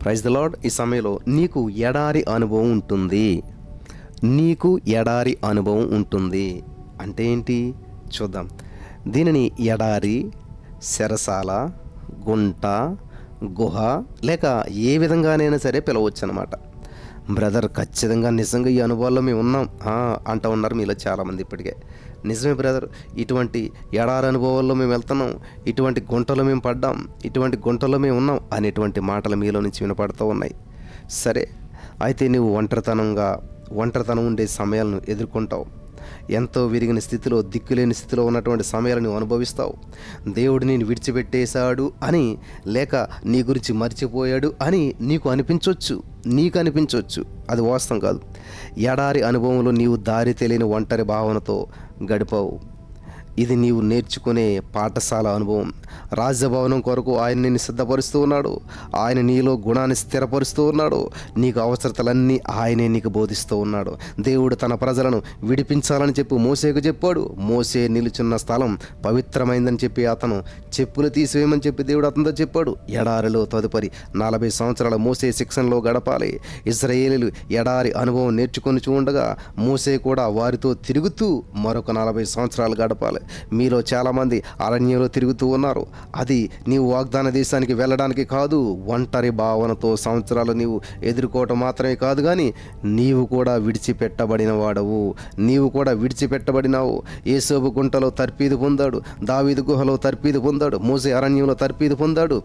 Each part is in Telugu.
Praise the lord. ఈ సమయంలో నీకు ఎడారి అనుభవం ఉంటుంది. నీకు ఎడారి అనుభవం ఉంటుంది అంటే ఏంటి చూద్దాం. దీనిని ఎడారి, చెరసాల, గుంట, గుహ లేక ఏ విధంగానైనా సరే పిలవచ్చు అనమాట. బ్రదర్ ఖచ్చితంగా నిజంగా ఈ అనుభవాల్లో మేము ఉన్నాం అంటూ ఉన్నారు మీలో చాలామంది ఇప్పటికే. నిజమే బ్రదర్, ఇటువంటి ఎడారి అనుభవాల్లో మేము వెళ్తున్నాం, ఇటువంటి గుంటలో మేము పడ్డాం, ఇటువంటి గుంటలో మేము ఉన్నాం అనేటువంటి మాటలు మీలో నుంచి వినపడుతూ ఉన్నాయి. సరే, అయితే నువ్వు ఒంటరితనం ఉండే సమయాలను ఎదుర్కొంటావు. ఎంతో విరిగిన స్థితిలో, దిక్కులేని స్థితిలో ఉన్నటువంటి సమయాలను నువ్వు అనుభవిస్తావు. దేవుడు నేను విడిచిపెట్టేశాడు అని, లేక నీ గురించి మర్చిపోయాడు అని నీకు అనిపించవచ్చు. అది వాస్తవం కాదు. ఎడారి అనుభవంలో నీవు దారి తెలియని ఒంటరి భావనతో గడిపావు. ఇది నీవు నేర్చుకునే పాఠశాల అనుభవం. రాజ్యభవనం కొరకు ఆయన నిన్ను సిద్ధపరుస్తూ ఉన్నాడు. ఆయన నీలో గుణాన్ని స్థిరపరుస్తూ ఉన్నాడు. నీకు అవసరతలన్నీ ఆయనే నీకు బోధిస్తూ ఉన్నాడు. దేవుడు తన ప్రజలను విడిపించాలని చెప్పి మోసేకు చెప్పాడు. మోసే నిలుచున్న స్థలం పవిత్రమైందని చెప్పి అతను చెప్పులు తీసివేయమని చెప్పి దేవుడు అతనితో చెప్పాడు. ఎడారిలో తదుపరి 40 సంవత్సరాల మోసే శిక్షణలో గడపాలి. ఇశ్రాయేలీలు ఎడారి అనుభవం నేర్చుకొని చూడగా మోసే కూడా వారితో తిరుగుతూ మరొక 40 సంవత్సరాలు గడపాలి. మీలో చాలామంది అరణ్యంలో తిరుగుతూ ఉన్నారు. అది నీవు వాగ్దాన దేశానికి వెళ్ళడానికి కాదు, ఒంటరి భావనతో సంవత్సరాలు నీవు ఎదుర్కోవటం మాత్రమే కాదు, కానీ నీవు కూడా విడిచిపెట్టబడిన వాడవు. నీవు కూడా విడిచిపెట్టబడినావు. యేసోబు గుంటలో తర్పీదు పొందాడు, దావీదు గుహలో తర్పీదు పొందాడు, మోసే అరణ్యంలో తర్పీదు పొందాడు.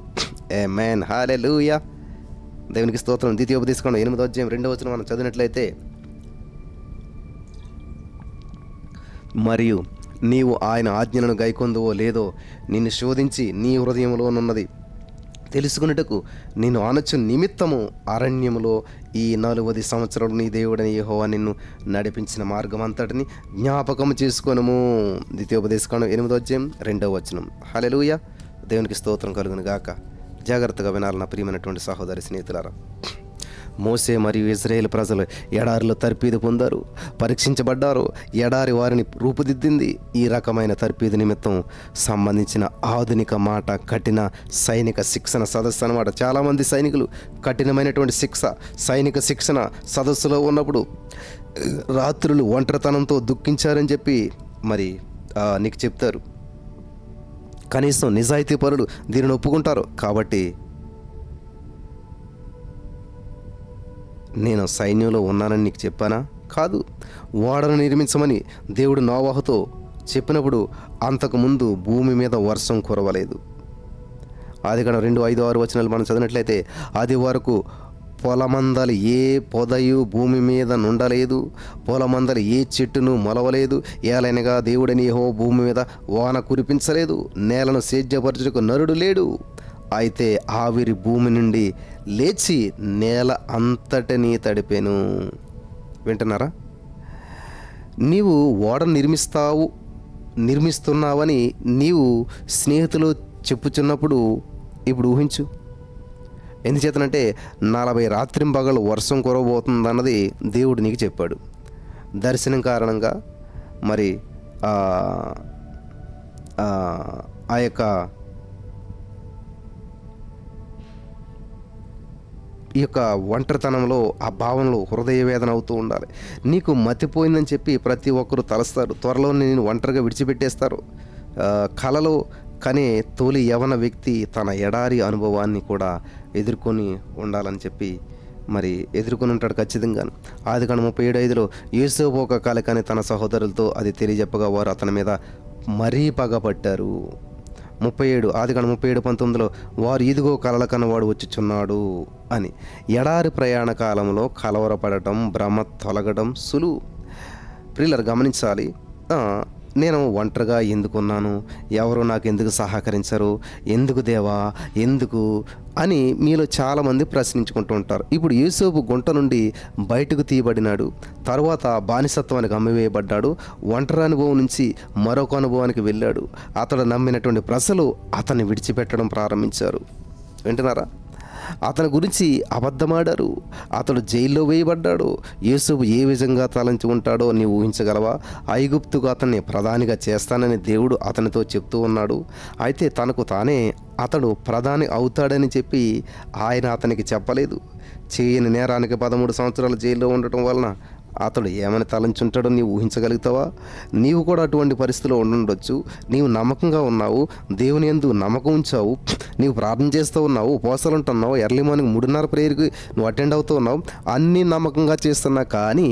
ఆమేన్, హల్లెలూయా. దేవునికి స్తోత్రం. ద్వితీయోపదేశకాండం 8వ అధ్యాయం 2వ వచనం మనం చదివినట్లయితే, మరియు నీవు ఆయన ఆజ్ఞలను గైకొందువో లేదో నిన్ను శోధించి నీ హృదయంలోనున్నది తెలుసుకున్నటకు నిన్ను ఆనొచ్చు నిమిత్తము అరణ్యములో ఈ 40 సంవత్సరాలు నీ దేవుడని యెహోవా నిన్ను నడిపించిన మార్గం అంతటిని జ్ఞాపకము చేసుకొనుము. ద్వితీయోపదేశకాండం 8వ అధ్యాయం 2వ వచనం. హల్లెలూయా. దేవునికి స్తోత్రం కలుగును గాక. జాగ్రత్తగా వినాలి నా ప్రియమైనటువంటి సహోదరి స్నేహితులారా. మోసే మరియు ఇశ్రాయేలు ప్రజలు ఎడారిలో తర్పీదు పొందారు, పరీక్షించబడ్డారు. ఎడారి వారిని రూపుదిద్దింది. ఈ రకమైన తర్పీదు నిమిత్తం సంబంధించిన ఆధునిక మాట కఠిన సైనిక శిక్షణ సదస్సు అన్నమాట. చాలామంది సైనికులు కఠినమైనటువంటి సైనిక శిక్షణ సదస్సులో ఉన్నప్పుడు రాత్రులు ఒంటరితనంతో దుఃఖించారని చెప్పి మరి నీకు చెప్తారు. కనీసం నిజాయితీ పరులు దీనిని ఒప్పుకుంటారు. కాబట్టి నేను సైన్యంలో ఉన్నానని నీకు చెప్పానా? కాదు. ఓడను నిర్మించమని దేవుడు నోవహుతో చెప్పినప్పుడు అంతకుముందు భూమి మీద వర్షం కురవలేదు. ఆదికాండం 2:5-6 వచనాలు మనం చదివినట్లయితే, అది వరకు పొలమందలు ఏ పొదయు భూమి మీద నుండలేదు, పొలమందలు ఏ చెట్టును మొలవలేదు. ఏలైనగా దేవుడని యెహోవా భూమి మీద వాన కురిపించలేదు, నేలను సేద్యపరచుటకు నరుడు లేడు. అయితే ఆవిరి భూమి నుండి లేచి నేల అంతటినీ తడిపెను. వింటున్నారా? నీవు ఓడ నిర్మిస్తున్నావని నీవు స్నేహితులు చెప్పుచున్నప్పుడు ఇప్పుడు ఊహించు. ఎందుచేతనంటే 40 రాత్రింబగళ్ళు వర్షం కురవబోతుందన్నది దేవుడు నీకు చెప్పాడు. దర్శనం కారణంగా మరి ఆ యొక్క ఈ యొక్క ఒంటరితనంలో ఆ భావనలో హృదయ వేదన అవుతూ ఉండాలి. నీకు మతిపోయిందని చెప్పి ప్రతి ఒక్కరూ తలస్తారు. త్వరలో నేను ఒంటరిగా విడిచిపెట్టేస్తారు. కలలో కనే తొలి యవన వ్యక్తి తన ఎడారి అనుభవాన్ని కూడా ఎదుర్కొని ఉండాలని చెప్పి మరి ఎదుర్కొని ఉంటాడు ఖచ్చితంగా. ఆదికాండం 37:5లో యోసేపు ఒక కల కానీ తన సహోదరులతో అది తెలియజెప్పగా వారు అతని మీద మరీ పగపట్టారు. ఆదికాండం 37:19లో వారు ఇదిగో కలల కన్నవాడు వచ్చుచున్నాడు అని. ఎడారి ప్రయాణ కాలంలో కలవరపడటం, భ్రమ తొలగడం సులువు. ప్రియులారా గమనించాలి. నేను ఒంటరిగా ఎందుకున్నాను, ఎవరు నాకు ఎందుకు సహకరించరు, ఎందుకు దేవా ఎందుకు అని మీలో చాలామంది ప్రశ్నించుకుంటూ ఉంటారు. ఇప్పుడు యోసేపు గుంట నుండి బయటకు తీయబడినాడు. తర్వాత బానిసత్వానికి అమ్మివేయబడ్డాడు. ఒంటరి అనుభవం నుంచి మరొక అనుభవానికి వెళ్ళాడు. అతడు నమ్మినటువంటి ప్రజలు అతన్ని విడిచిపెట్టడం ప్రారంభించారు. వింటున్నారా? అతని గురించి అబద్ధమాడారు. అతడు జైల్లో వేయబడ్డాడు. యూసుఫు ఏ విధంగా తలంచి ఉంటాడో నీవు ఊహించగలవా? ఐగుప్తుకు అతన్ని ప్రధానిగా చేస్తానని దేవుడు అతనితో చెప్తూ ఉన్నాడు. అయితే తనకు తానే అతడు ప్రధాని అవుతాడని చెప్పి ఆయన అతనికి చెప్పలేదు. చేయని నేరానికి 13 సంవత్సరాలు జైల్లో ఉండటం వలన అతడు ఏమని తలంచుంటాడో నీవు ఊహించగలుగుతావా? నీవు కూడా అటువంటి పరిస్థితిలో ఉండుండొచ్చు. నీవు నమ్మకంగా ఉన్నావు, దేవుని యందు నమ్మకం ఉంచావు, నీవు ప్రార్థన చేస్తూ ఉన్నావు, ఉపవాసాలు ఉంటున్నావు, ఎర్లీ మార్నింగ్ 3:30 ప్రేయర్కి నువ్వు అటెండ్ అవుతూ ఉన్నావు, అన్నీ నమ్మకంగా చేస్తున్నా కానీ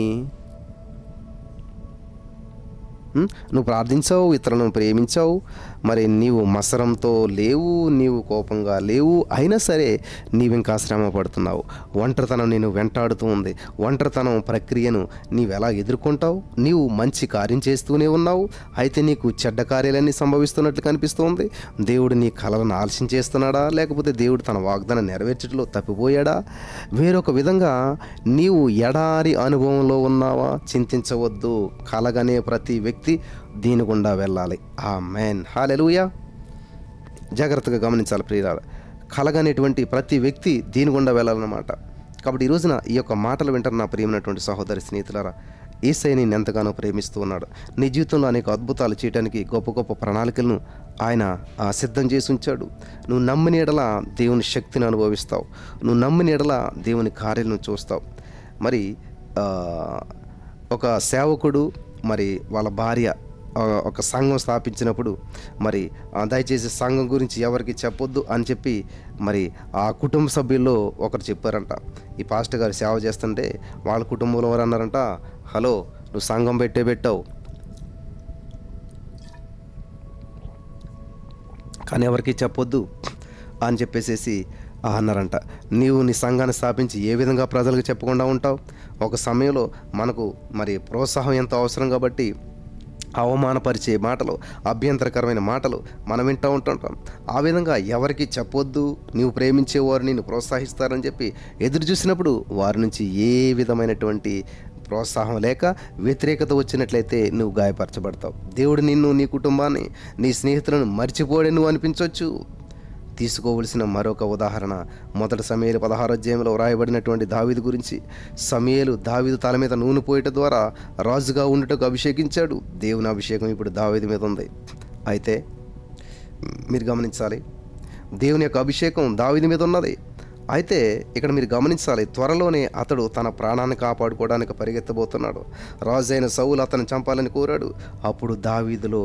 నువ్వు ప్రార్థించావు, ఇతరులను ప్రేమించావు, మరి నీవు మత్సరంతో లేవు, నీవు కోపంగా లేవు, అయినా సరే నీవు ఇంకా శ్రమ పడుతున్నావు. ఒంటరితనం నేను వెంటాడుతూ ఉంది. ఒంటరితనం ప్రక్రియను నీవు ఎలా ఎదుర్కొంటావు? నీవు మంచి కార్యం చేస్తూనే ఉన్నావు, అయితే నీకు చెడ్డ కార్యాలన్నీ సంభవిస్తున్నట్లు కనిపిస్తుంది. దేవుడు నీ కలలను ఆలస్యం చేస్తున్నాడా, లేకపోతే దేవుడు తన వాగ్దానం నెరవేర్చడంలో తప్పిపోయాడా? వేరొక విధంగా నీవు ఎడారి అనుభవంలో ఉన్నావా? చింతించవద్దు. కలగనే ప్రతి వ్యక్తి దీని గుండా వెళ్ళాలి. ఆమేన్, హల్లెలూయా. జాగ్రత్తగా గమనించాలి ప్రియులారా, కలగనేటువంటి ప్రతి వ్యక్తి దీని గుండా వెళ్ళాలన్నమాట. కాబట్టి ఈ రోజున ఈ యొక్క మాటలు వింటారు నా ప్రియమైనటువంటి సహోదరి స్నేహితులారా. యేసయ్య నిన్ను ఎంతగానో ప్రేమిస్తూ ఉన్నాడు. నీ జీవితంలో అనేక అద్భుతాలు చేయడానికి గొప్ప గొప్ప ప్రణాళికలను ఆయన సిద్ధం చేసి ఉంచాడు. నువ్వు నమ్మిన ఎడల దేవుని శక్తిని అనుభవిస్తావు. నువ్వు నమ్మిన ఎడల దేవుని కార్యాలను చూస్తావు. మరి ఒక సేవకుడు మరి వాళ్ళ భార్య ఒక సంఘం స్థాపించినప్పుడు మరి దయచేసి సంఘం గురించి ఎవరికి చెప్పొద్దు అని చెప్పి మరి ఆ కుటుంబ సభ్యుల్లో ఒకరు చెప్పారంట. ఈ పాస్టర్ గారు సేవ చేస్తుంటే వాళ్ళ కుటుంబంలో వారు అన్నారంట, హలో నువ్వు సంఘం పెట్టావు కానీ ఎవరికి చెప్పొద్దు అని చెప్పేసేసి అన్నారంట. నీవు నీ సంఘాన్ని స్థాపించి ఏ విధంగా ప్రజలకు చెప్పకుండా ఉంటావు? ఒక సమయంలో మనకు మరి ప్రోత్సాహం ఎంతో అవసరం కాబట్టి అవమానపరిచే మాటలు, అభ్యంతరకరమైన మాటలు మనం వింటూ ఉంటుంటాం. ఆ విధంగా ఎవరికి చెప్పొద్దు, నీవు ప్రేమించేవారు నిన్ను ప్రోత్సహిస్తారని చెప్పి ఎదురు చూసినప్పుడు వారి నుంచి ఏ విధమైనటువంటి ప్రోత్సాహం లేక వ్యతిరేకత వచ్చినట్లయితే నువ్వు గాయపరచబడతావు. దేవుడు నిన్ను, నీ కుటుంబాన్ని, నీ స్నేహితులను మర్చిపోడే నువ్వు అనిపించవచ్చు. తీసుకోవలసిన మరొక ఉదాహరణ 1 సమూయేలు 16వ అధ్యాయంలో వ్రాయబడినటువంటి దావీదు గురించి. సమూయేలు దావీదు తల మీద నూనె పోయట ద్వారా రాజుగా ఉండుటకు అభిషేకించాడు. దేవుని అభిషేకం ఇప్పుడు దావీదు మీద ఉంది. అయితే మీరు గమనించాలి, దేవుని యొక్క అభిషేకం దావీదు మీద ఉన్నది. అయితే ఇక్కడ మీరు గమనించాలి, త్వరలోనే అతడు తన ప్రాణాన్ని కాపాడుకోవడానికి పరిగెత్తబోతున్నాడు. రాజైన సౌలు అతను చంపాలని కోరాడు. అప్పుడు దావీదులో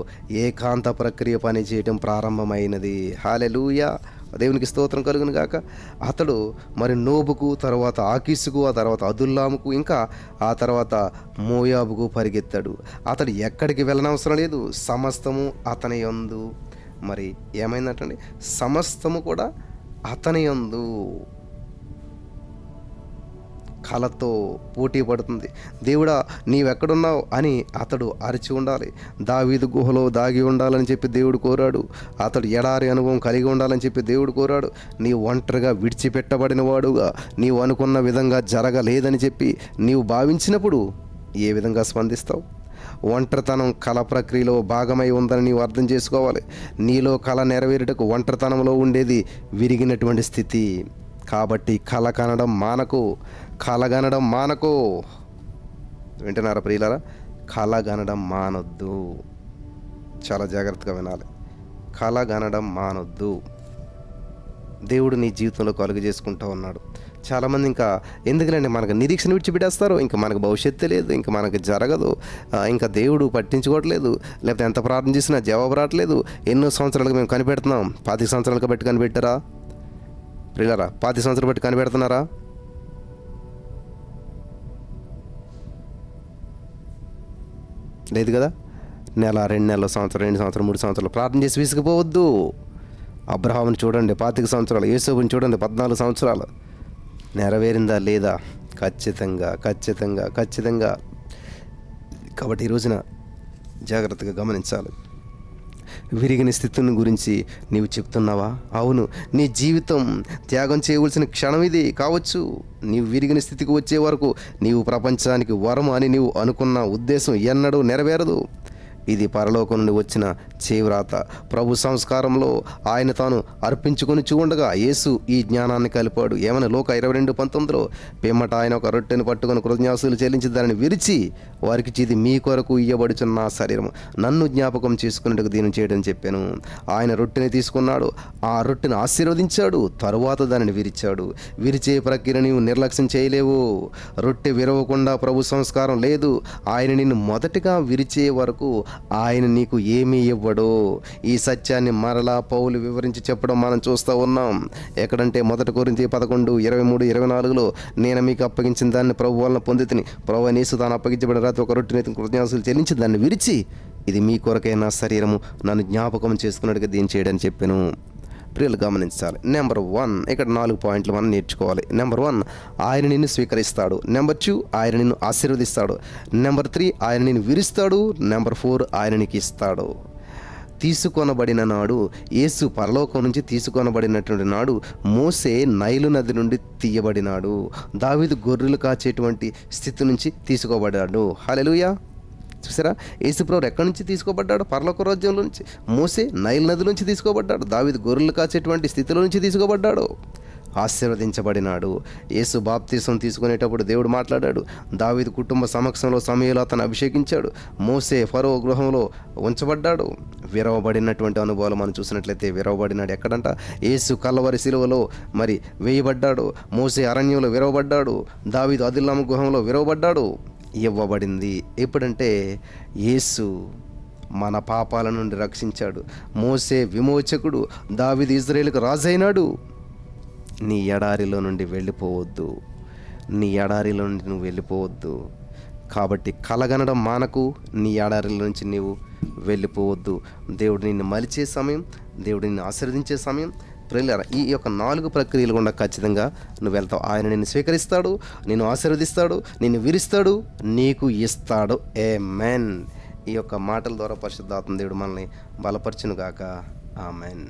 ఏకాంత ప్రక్రియ పనిచేయటం ప్రారంభమైనది. హల్లెలూయా, దేవునికి స్తోత్రం కలుగును గాక. అతడు మరి నోబుకు, తర్వాత ఆకీసుకు, ఆ తర్వాత అదుల్లాముకు, ఇంకా ఆ తర్వాత మోయాబుకు పరిగెత్తాడు. అతడు ఎక్కడికి వెళ్ళనవసరం లేదు. సమస్తము అతని యందు మరి ఏమైందంటండి, సమస్తము కూడా అతని యందు కళతో పోటీ పడుతుంది. దేవుడా నీవెక్కడున్నావు అని అతడు అరిచి ఉండాలి. దావీదు గుహలో దాగి ఉండాలని చెప్పి దేవుడు కోరాడు. అతడు ఎడారి అనుభవం కలిగి ఉండాలని చెప్పి దేవుడు కోరాడు. నీవు ఒంటరిగా విడిచిపెట్టబడిన వాడుగా, నీవు అనుకున్న విధంగా జరగలేదని చెప్పి నీవు భావించినప్పుడు ఏ విధంగా స్పందిస్తావు? ఒంటరితనం కళ ప్రక్రియలో భాగమై ఉందని నీవు అర్థం చేసుకోవాలి. నీలో కళ నెరవేరుటకు ఒంటరితనంలో ఉండేది విరిగినటువంటి స్థితి. కాబట్టి కళ కనడం మానకు. వింటున్నారా ప్రియులారా? కళగనడం మానొద్దు. చాలా జాగ్రత్తగా వినాలి. కళగనడం మానొద్దు. దేవుడు నీ జీవితంలో కలుగు చేసుకుంటూ ఉన్నాడు. చాలామంది ఇంకా ఎందుకులండి మనకు నిరీక్షణ విడిచిపెట్టేస్తారు. ఇంకా మనకు భవిష్యత్తు లేదు, ఇంకా మనకు జరగదు, ఇంకా దేవుడు పట్టించుకోవట్లేదు, లేకపోతే ఎంత ప్రార్థన చేసినా జవాబు రావట్లేదు. ఎన్నో సంవత్సరాలుగా మేము కనిపెడుతున్నాం. 25 సంవత్సరాలకు బట్టి కనిపెట్టారా ప్రియులారా? 25 సంవత్సరాలు బట్టి కనిపెడుతున్నారా? లేదు కదా. నెల, 2 నెలలు, సంవత్సరం, 2 సంవత్సరం, 3 సంవత్సరాలు ప్రార్థన చేసి విసిగిపోవద్దు. అబ్రహాముని చూడండి 25 సంవత్సరాలు, యేసోబుని చూడండి 14 సంవత్సరాలు. నెరవేరిందా లేదా? ఖచ్చితంగా. కాబట్టి ఈ రోజున జాగ్రత్తగా గమనించాలి. విరిగిన స్థితిని గురించి నీవు చెప్తున్నావా? అవును, నీ జీవితం త్యాగం చేయవలసిన క్షణం ఇది కావచ్చు. నీవు విరిగిన స్థితికి వచ్చే వరకు నీవు ప్రపంచానికి వరం అని నీవు అనుకున్న ఉద్దేశం ఎన్నడూ నెరవేరదు. ఇది పరలోకం నుండి వచ్చిన చేవ్రాత. ప్రభు సంస్కారంలో ఆయన తాను అర్పించుకొని చూడగా యేసు ఈ జ్ఞానాన్ని కలిపాడు. ఏమని లోక 22:19 పిమ్మట ఆయన ఒక రొట్టెను పట్టుకొని కృతజ్ఞాస్తులు చెల్లించి దానిని విరిచి వారికి ఇది మీ కొరకు ఇయ్యబడుచున్న నా శరీరము, నన్ను జ్ఞాపకం చేసుకున్నట్టుగా దీన్ని చేయడం చెప్పాను. ఆయన రొట్టెని తీసుకున్నాడు, ఆ రొట్టెను ఆశీర్వదించాడు, తరువాత దానిని విరిచాడు. విరిచే ప్రక్రియ నీవు నిర్లక్ష్యం చేయలేవు. రొట్టె విరవకుండా ప్రభు సంస్కారం లేదు. ఆయన నిన్ను మొదటిగా విరిచే వరకు ఆయన నీకు ఏమీ ఇవ్వడు. ఈ సత్యాన్ని మరలా పౌలు వివరించి చెప్పడం మనం చూస్తూ ఉన్నాం. ఎక్కడంటే 1 కొరింథీ 11:23-24 నేను మీకు అప్పగించిన దాన్ని ప్రభు వలన పొందితిని. ప్రభువైన యేసు తాను అప్పగించబడిన రాత్రి ఒక రొట్టెని కృతజ్ఞతాస్తులు చెల్లించి దాన్ని విరిచి ఇది మీ కొరకై నా శరీరము, నన్ను జ్ఞాపకం చేసుకున్నట్టుగా దీన్ని చేయడని చెప్పాను. ప్రియులు గమనించాలి. నెంబర్ 1 ఇక్కడ 4 పాయింట్లు మనం నేర్చుకోవాలి. నెంబర్ 1 ఆయన నిన్ను స్వీకరిస్తాడు. నెంబర్ 2 ఆయన నిన్ను ఆశీర్వదిస్తాడు. నెంబర్ 3 ఆయన నిన్ను విరుస్తాడు. నెంబర్ 4 ఆయన నీకు ఇస్తాడు. తీసుకొనబడిన నాడు, యేసు పరలోకం నుంచి తీసుకొనబడినటువంటి నాడు మోసే నైలు నది నుండి తీయబడినాడు. దావీదు గొర్రెలు కాచేటువంటి స్థితి నుంచి తీసుకోబడ్డాడు. హల్లెలూయా. చూసారా, యేసుప్రభు ఎక్కడి నుంచి తీసుకోబడ్డాడు? పరలోక రాజ్యంలో నుంచి. మోసే నైల్ నది నుంచి తీసుకోబడ్డాడు. దావీదు గొర్రెలు కాచేటువంటి స్థితిలో నుంచి తీసుకోబడ్డాడు. ఆశీర్వదించబడినాడు. యేసు బాప్తీసం తీసుకునేటప్పుడు దేవుడు మాట్లాడాడు. దావీదు కుటుంబ సమక్షంలో సమయంలో అతను అభిషేకించాడు. మోసే ఫరో గృహంలో ఉంచబడ్డాడు. విరవబడినటువంటి అనుభవాలు మనం చూసినట్లయితే విరవబడినాడు ఎక్కడంట? యేసు కల్వరి శిలువలో మరి వేయబడ్డాడు. మోసే అరణ్యంలో విరవబడ్డాడు. దావీదు అదుల్లాము గృహంలో విరవబడ్డాడు. ఇవ్వబడింది ఎప్పుడంటే యేసు మన పాపాల నుండి రక్షించాడు. మోసే విమోచకుడు, దావీదు ఇజ్రాయేలుకు రాజైనాడు. నీ ఎడారిలో నుండి వెళ్ళిపోవద్దు. నీ ఎడారిలో నుండి నువ్వు వెళ్ళిపోవద్దు. కాబట్టి కలగనడం మానకు. నీ ఎడారిలో నుంచి నీవు వెళ్ళిపోవద్దు. దేవుడు నిన్ను మలిచే సమయం, దేవుడు నిన్ను ఆశీర్వదించే సమయం. ప్రియులారా, ఈ యొక్క 4 ప్రక్రియలు గుండా ఖచ్చితంగా నువ్వు వెళ్తావు. ఆయన నిన్ను స్వీకరిస్తాడు, నిన్ను ఆశీర్వదిస్తాడు, నిన్ను విరుస్తాడు, నీకు ఇస్తాడు. ఆమేన్. ఈ యొక్క మాటల ద్వారా పరిశుద్ధాత్మ దేవుడు మనల్ని బలపరచును గాక. ఆమేన్.